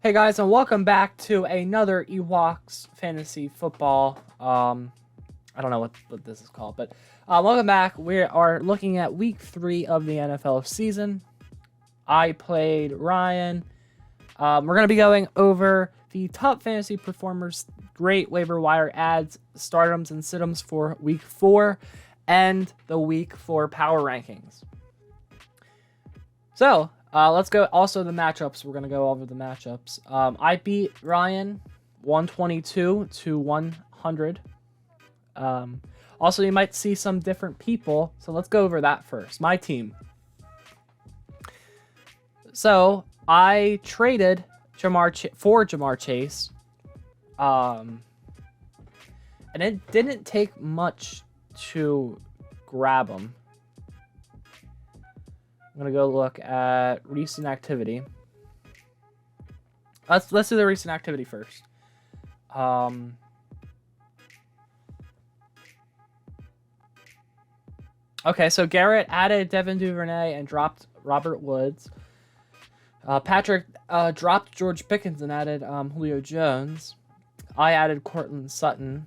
Hey guys, and welcome back to another Ewoks Fantasy Football. I don't know what this is called, but welcome back. We are looking at Week 3 of the NFL season. I played Ryan. We're going to be going over the top fantasy performers, great waiver wire ads, startums and situms for Week 4, and the Week 4 power rankings. So, let's go. Also, the matchups. We're going to go over the matchups. I beat Ryan 122 to 100. Also, you might see some different people. So, let's go over that first. My team. So, I traded for Ja'Marr Chase. And it didn't take much to grab him. I'm gonna go look at recent activity. Let's do the recent activity first. Okay, so Garrett added Devin Duvernay and dropped Robert Woods. Patrik dropped George Pickens and added Julio Jones. I added Courtland Sutton.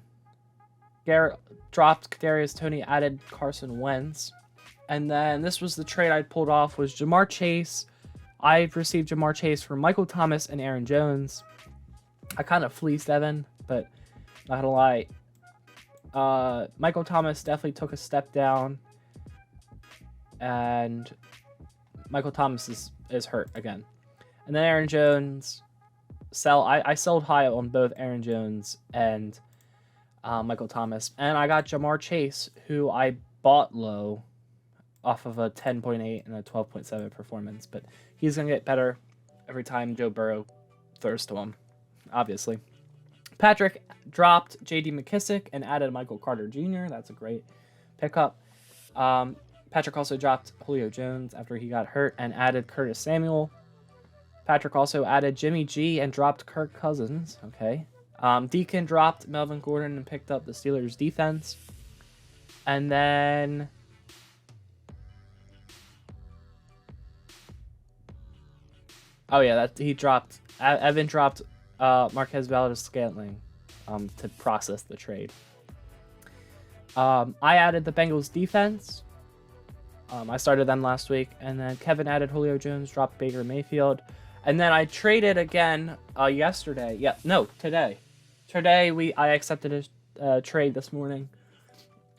Garrett dropped Kadarius Toney, added Carson Wentz. And then this was the trade I pulled off was Ja'Marr Chase. I received Ja'Marr Chase for Michael Thomas and Aaron Jones. I kind of fleeced Evan, but not gonna lie. Michael Thomas definitely took a step down. And Michael Thomas is hurt again. And then Aaron Jones, I sold high on both Aaron Jones and Michael Thomas. And I got Ja'Marr Chase, who I bought low off of a 10.8 and a 12.7 performance, but he's going to get better every time Joe Burrow throws to him, obviously. Patrik dropped J.D. McKissick and added Michael Carter Jr. That's a great pickup. Patrik also dropped Julio Jones after he got hurt and added Curtis Samuel. Patrik also added Jimmy G and dropped Kirk Cousins. Okay. Deakin dropped Melvin Gordon and picked up the Steelers defense. And then Evan dropped Marquez Valdes-Scantling to process the trade. I added the Bengals defense. I started them last week, and then Kevin added Julio Jones, dropped Baker Mayfield, and then I traded again yesterday. Today. Today I accepted a trade this morning.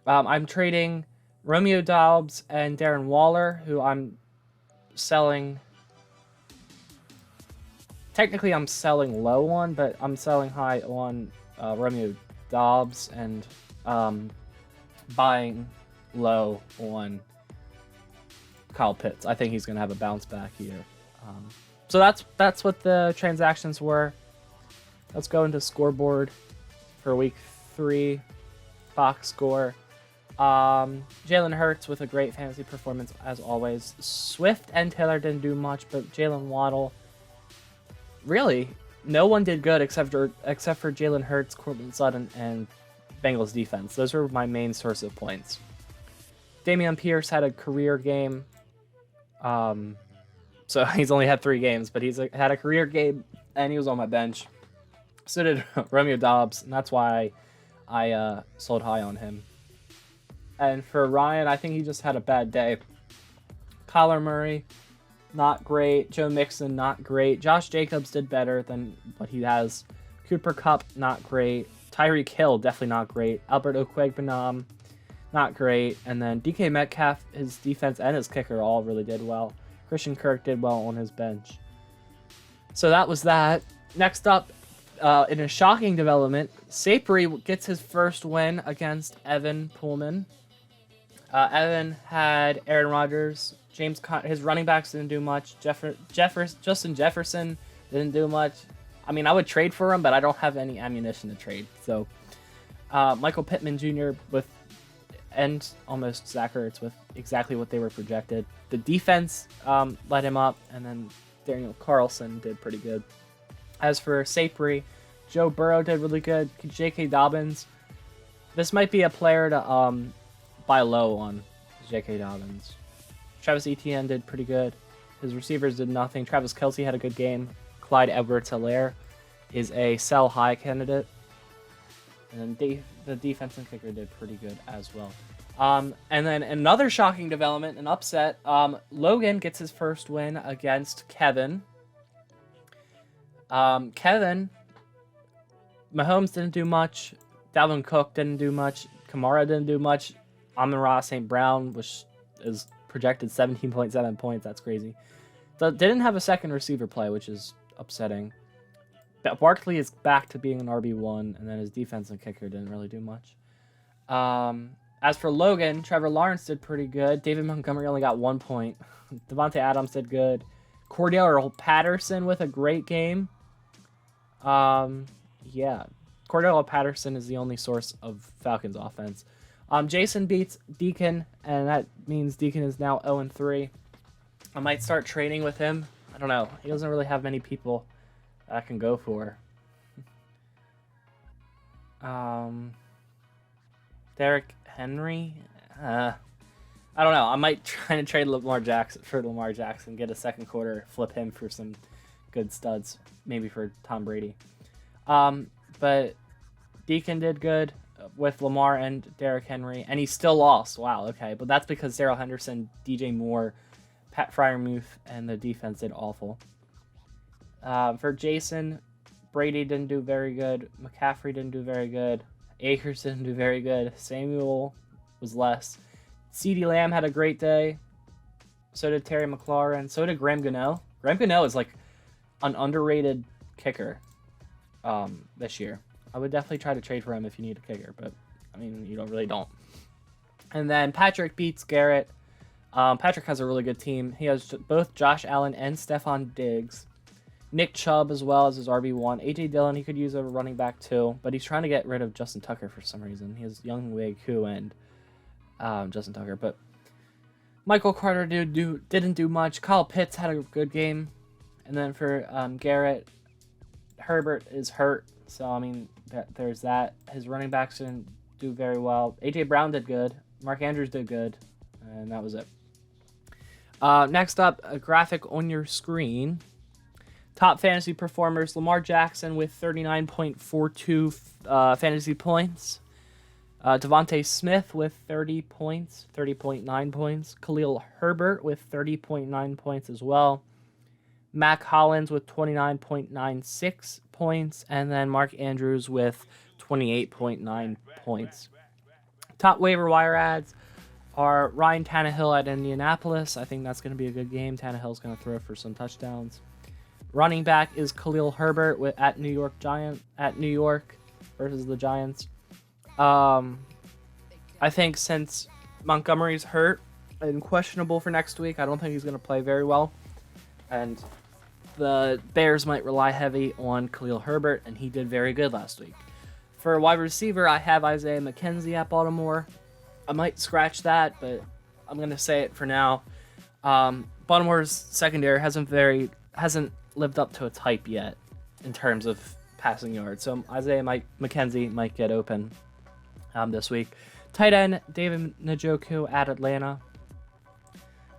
I'm trading Romeo Doubs and Darren Waller, who I'm selling. Technically, I'm selling low on, but I'm selling high on Romeo Doubs and buying low on Kyle Pitts. I think he's going to have a bounce back here. So that's what the transactions were. Let's go into scoreboard for week 3. Box score. Jalen Hurts with a great fantasy performance as always. Swift and Taylor didn't do much, but Jalen Waddle. Really, no one did good except for Jalen Hurts, Courtland Sutton, and Bengals defense. Those were my main source of points. Dameon Pierce had a career game. So he's only had 3 games, but he's had a career game, and he was on my bench. So did Romeo Doubs, and that's why I sold high on him. And for Ryan, I think he just had a bad day. Kyler Murray, not great. Joe Mixon, not great. Josh Jacobs did better than what he has. Cooper Kupp, not great. Tyreek Hill, definitely not great. Albert Okwuegbunam, not great. And then DK Metcalf, his defense and his kicker all really did well. Christian Kirk did well on his bench. So that was that. Next up, in a shocking development, Seipiri gets his first win against Evan Pullman. Evan had Aaron Rodgers. His running backs didn't do much. Justin Jefferson didn't do much. I mean, I would trade for him, but I don't have any ammunition to trade. So, Michael Pittman Jr. and almost Zach Ertz with exactly what they were projected. The defense let him up, and then Daniel Carlson did pretty good. As for Seipiri, Joe Burrow did really good. J.K. Dobbins, this might be a player to buy low on. J.K. Dobbins. Travis Etienne did pretty good. His receivers did nothing. Travis Kelce had a good game. Clyde Edwards-Helaire is a sell high candidate. And then the defensive kicker did pretty good as well. And then another shocking development, an upset. Logan gets his first win against Kevin. Kevin, Mahomes didn't do much. Dalvin Cook didn't do much. Kamara didn't do much. Amon-Ra St. Brown, which is projected 17.7 points. That's crazy. So didn't have a second receiver play, which is upsetting. Barkley is back to being an RB1, and then his defense and kicker didn't really do much. As for Logan, Trevor Lawrence did pretty good. David Montgomery only got 1 point. Devontae Adams did good. Cordell Patterson with a great game. Yeah. Cordell Patterson is the only source of Falcons offense. Jason beats Deakin, and that means Deakin is now 0-3. I might start trading with him. I don't know. He doesn't really have many people I can go for. Derrick Henry? I don't know. I might try to trade Lamar Jackson, get a second quarter, flip him for some good studs, maybe for Tom Brady. But Deacon did good with Lamar and Derrick Henry, and he still lost. Wow, okay. But that's because Darrell Henderson, DJ Moore, Pat Freiermuth, and the defense did awful. For Jason, Brady didn't do very good. McCaffrey didn't do very good. Akers didn't do very good. Samuel was less. CeeDee Lamb had a great day. So did Terry McLaurin. So did Graham Gano. Graham Gano is like an underrated kicker this year. I would definitely try to trade for him if you need a kicker, but I mean, you don't. And then Patrik beats Garrett. Patrik has a really good team. He has both Josh Allen and Stephon Diggs. Nick Chubb as well as his RB1. A.J. Dillon, he could use a running back too, but he's trying to get rid of Justin Tucker for some reason. He has Young Wig Who and Justin Tucker, but Michael Carter didn't do much. Kyle Pitts had a good game. And then for Garrett, Herbert is hurt, so I mean, there's that. His running backs didn't do very well. A.J. Brown did good. Mark Andrews did good, and that was it. Next up, a graphic on your screen. Top fantasy performers, Lamar Jackson with 39.42 fantasy points. Devontae Smith with 30 points, 30.9 points. Khalil Herbert with 30.9 points as well. Mac Hollins with 29.96 points. And then Mark Andrews with 28.9 points. Top waiver wire ads are Ryan Tannehill at Indianapolis. I think that's going to be a good game. Tannehill's going to throw for some touchdowns. Running back is Khalil Herbert at New York versus the Giants. I think since Montgomery's hurt and questionable for next week, I don't think he's going to play very well. And the Bears might rely heavy on Khalil Herbert, and he did very good last week. For wide receiver, I have Isaiah McKenzie at Baltimore. I might scratch that, but I'm going to say it for now. Baltimore's secondary hasn't lived up to its hype yet in terms of passing yards. So Isaiah McKenzie might get open this week. Tight end David Njoku at Atlanta.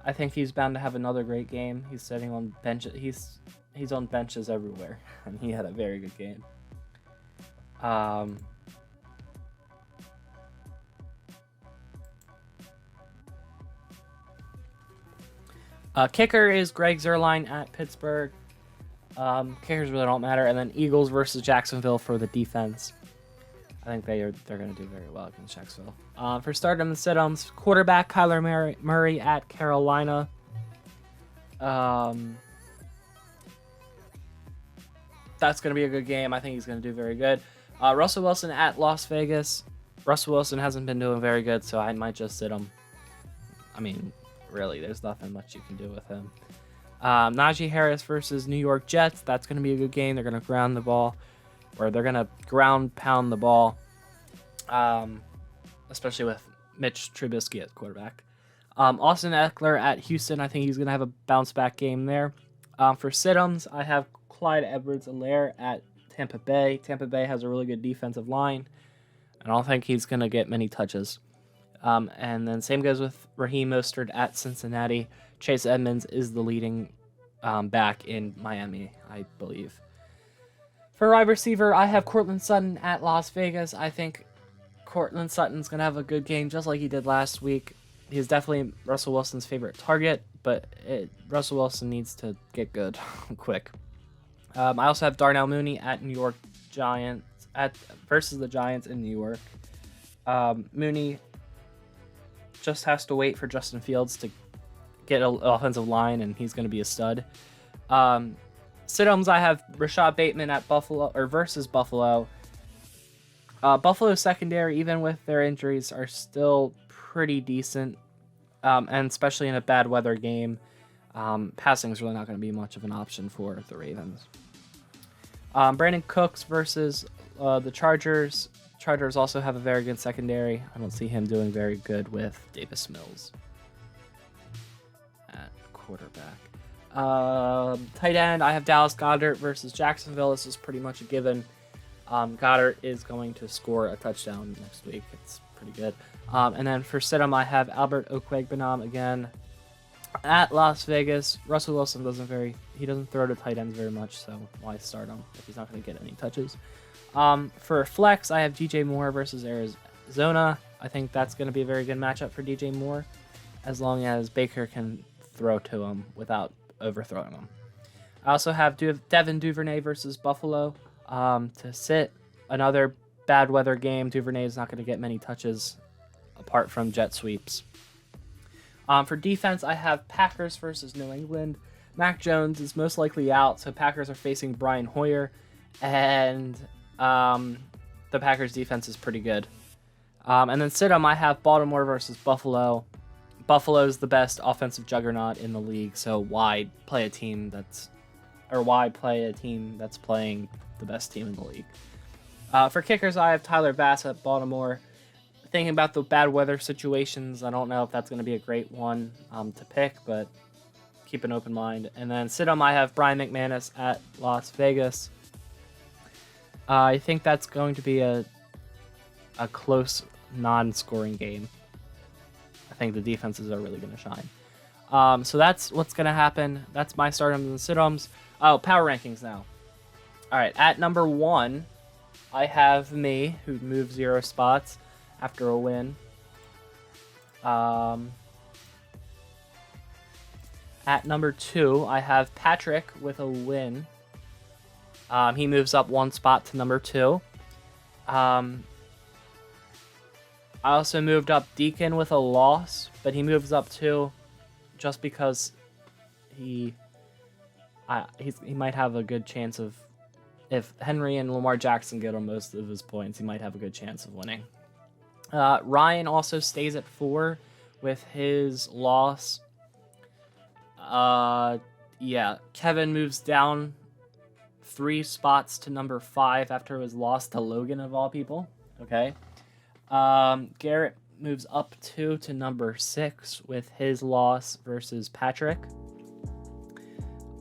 I think he's bound to have another great game. He's sitting on benches. He's on benches everywhere, and he had a very good game. Kicker is Greg Zuerlein at Pittsburgh. Kickers really don't matter. And then Eagles versus Jacksonville for the defense. I think they're going to do very well against Jacksonville. For stardom and sit-ums, quarterback Kyler Murray at Carolina. That's going to be a good game. I think he's going to do very good. Russell Wilson at Las Vegas. Russell Wilson hasn't been doing very good, so I might just sit him. I mean, really, there's nothing much you can do with him. Najee Harris versus New York Jets. That's going to be a good game. They're going to ground the ball, or they're going to ground pound the ball, especially with Mitch Trubisky at quarterback. Austin Eckler at Houston. I think he's going to have a bounce back game there. For sit-ums, I have Clyde Edwards-Helaire at Tampa Bay. Tampa Bay has a really good defensive line, and I don't think he's going to get many touches. And then same goes with Raheem Mostert at Cincinnati. Chase Edmonds is the leading back in Miami, I believe. For wide receiver, I have Courtland Sutton at Las Vegas. I think Courtland Sutton's going to have a good game just like he did last week. He's definitely Russell Wilson's favorite target, but Russell Wilson needs to get good quick. I also have Darnell Mooney at New York Giants versus the Giants in New York. Mooney just has to wait for Justin Fields to get an offensive line, and he's going to be a stud. Sit-ums, I have Rashad Bateman at Buffalo versus Buffalo. Buffalo's secondary, even with their injuries, are still pretty decent, and especially in a bad weather game, passing is really not going to be much of an option for the Ravens. Brandon Cooks versus the Chargers. Chargers also have a very good secondary. I don't see him doing very good with Davis Mills at quarterback. Tight end, I have Dallas Goedert versus Jacksonville. This is pretty much a given. Goddard is going to score a touchdown next week. It's pretty good. And then for sit-em, I have Albert Okwuegbunam again at Las Vegas. Russell Wilson doesn't throw to tight ends very much, so why start him if he's not going to get any touches? For flex, I have DJ Moore versus Arizona. I think that's going to be a very good matchup for DJ Moore, as long as Baker can throw to him without overthrowing him. I also have Devin Duvernay versus Buffalo to sit. Another bad weather game. Duvernay is not going to get many touches apart from jet sweeps. For defense, I have Packers versus New England. Mac Jones is most likely out, so Packers are facing Brian Hoyer, and the Packers defense is pretty good. And then sit-em, I have Baltimore versus Buffalo. Buffalo's the best offensive juggernaut in the league, so why play a team that's playing the best team in the league? For kickers, I have Tyler Bass at Baltimore. Thinking about the bad weather situations, I don't know if that's going to be a great one to pick, but keep an open mind. And then sit-em, I have Brian McManus at Las Vegas. I think that's going to be a close, non-scoring game. I think the defenses are really going to shine. So that's what's going to happen. That's my start-ems and sit-ems. Oh, power rankings now. All right, at number 1, I have me, who moved 0 spots after a win. At number 2, I have Patrik with a win. He moves up 1 spot to number 2. I also moved up Deakin with a loss, but he moves up 2 just because he might have a good chance of, if Henry and Lamar Jackson get on most of his points, he might have a good chance of winning. Ryan also stays at 4 with his loss. Kevin moves down 3 spots to number 5 after his loss to Logan, of all people. Okay. Garrett moves up 2 to number 6 with his loss versus Patrik.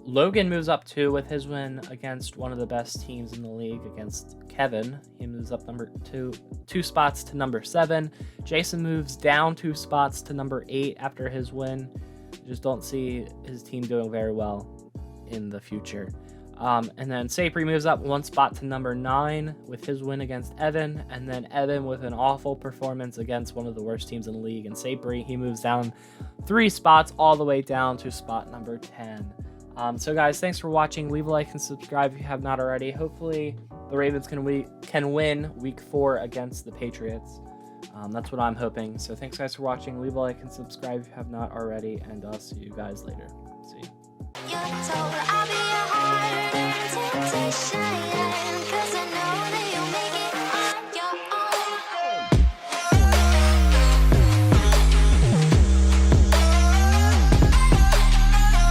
Logan moves up 2 with his win against one of the best teams in the league, against Kevin. He moves up number 2 spots to number 7. Jason moves down 2 spots to number 8 after his win. Just don't see his team doing very well in the future. And then Seipiri moves up 1 spot to number 9 with his win against Evan. And then Evan with an awful performance against one of the worst teams in the league. And Seipiri, he moves down 3 spots all the way down to spot number 10. So guys, thanks for watching. Leave a like and subscribe if you have not already. Hopefully the Ravens can win week 4 against the Patriots. That's what I'm hoping. So thanks guys for watching. Leave a like and subscribe if you have not already. And I'll see you guys later. See you. You're told I'll be a hard temptation.